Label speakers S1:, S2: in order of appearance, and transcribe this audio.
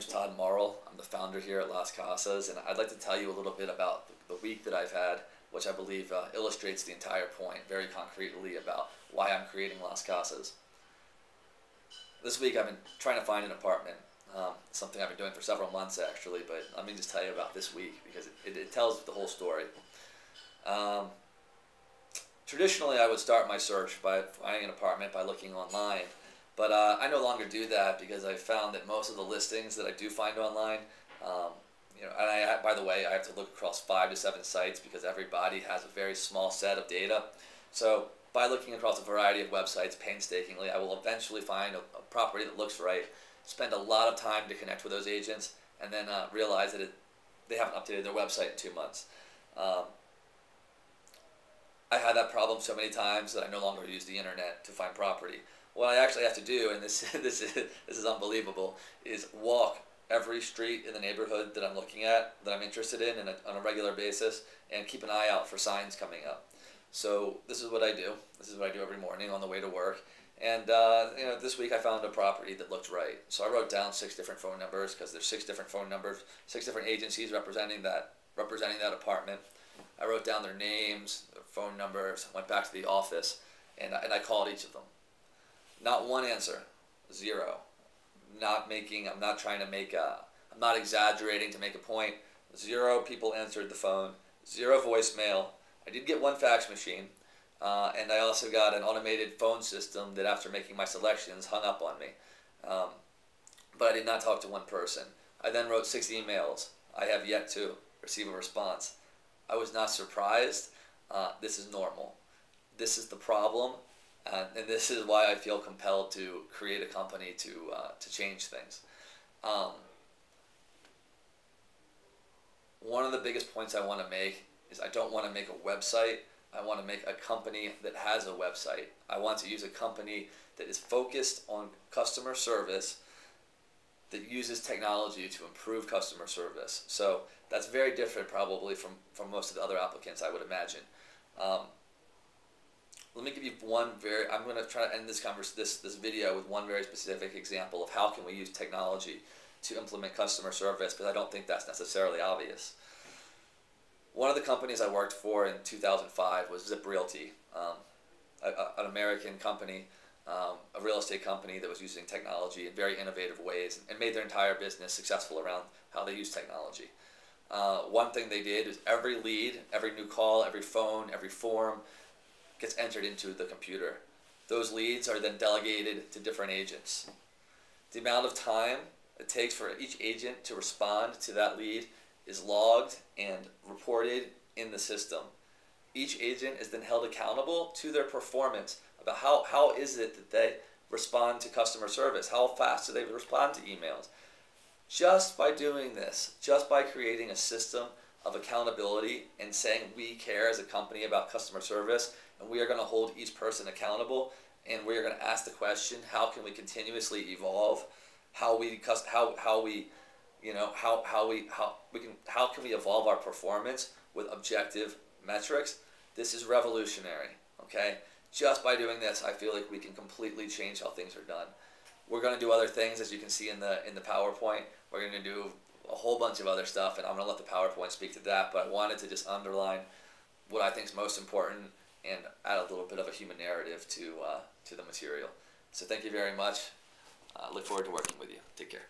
S1: name's Todd Morrill. I'm the founder here at Las Casas, and I'd like to tell you a little bit about the week that I've had, which I believe illustrates the entire point very concretely about why I'm creating Las Casas. This week I've been trying to find an apartment, something I've been doing for several months actually, but let me just tell you about this week because it tells the whole story. Traditionally I would start my search by finding an apartment by looking online. But I no longer do that because I found that most of the listings that I do find online, and by the way, I have to look across 5 to 7 sites because everybody has a very small set of data. So by looking across a variety of websites painstakingly, I will eventually find a property that looks right, spend a lot of time to connect with those agents, and then realize that they haven't updated their website in 2 months. I had that problem so many times that I no longer use the internet to find property. What I actually have to do, and this is unbelievable, is walk every street in the neighborhood that I'm looking at, that I'm interested in on a regular basis, and keep an eye out for signs coming up. So this is what I do. This is what I do every morning on the way to work. And this week I found a property that looked right. So I wrote down 6 different phone numbers because there's 6 different phone numbers, 6 different agencies representing that apartment. I wrote down their names, their phone numbers, went back to the office, and I called each of them. Not one answer, 0. I'm not exaggerating to make a point. 0 people answered the phone, 0 voicemail. I did get 1 fax machine, and I also got an automated phone system that after making my selections hung up on me. But I did not talk to 1 person. I then wrote 6 emails. I have yet to receive a response. I was not surprised. This is normal. This is the problem. And this is why I feel compelled to create a company to change things. One of the biggest points I want to make is I don't want to make a website. I want to make a company that has a website. I want to use a company that is focused on customer service, that uses technology to improve customer service. So that's very different probably from most of the other applicants, I would imagine. Let me give you I'm going to try to end this video with one very specific example of how can we use technology to implement customer service, because I don't think that's necessarily obvious. One of the companies I worked for in 2005 was Zip Realty, an American company, a real estate company that was using technology in very innovative ways and made their entire business successful around how they use technology. One thing they did is every lead, every new call, every phone, every form gets entered into the computer. Those leads are then delegated to different agents. The amount of time it takes for each agent to respond to that lead is logged and reported in the system. Each agent is then held accountable to their performance about how is it that they respond to customer service, how fast do they respond to emails. Just by doing this, just by creating a system of accountability and saying we care as a company about customer service, and we are going to hold each person accountable, and we are going to ask the question, how can we continuously evolve? How can we evolve our performance with objective metrics? This is revolutionary. Okay, just by doing this, I feel like we can completely change how things are done. We're going to do other things, as you can see in the PowerPoint. We're going to do a whole bunch of other stuff, and I'm going to let the PowerPoint speak to that, but I wanted to just underline what I think is most important and add a little bit of a human narrative to the material. So thank you very much. Look forward to working with you. Take care.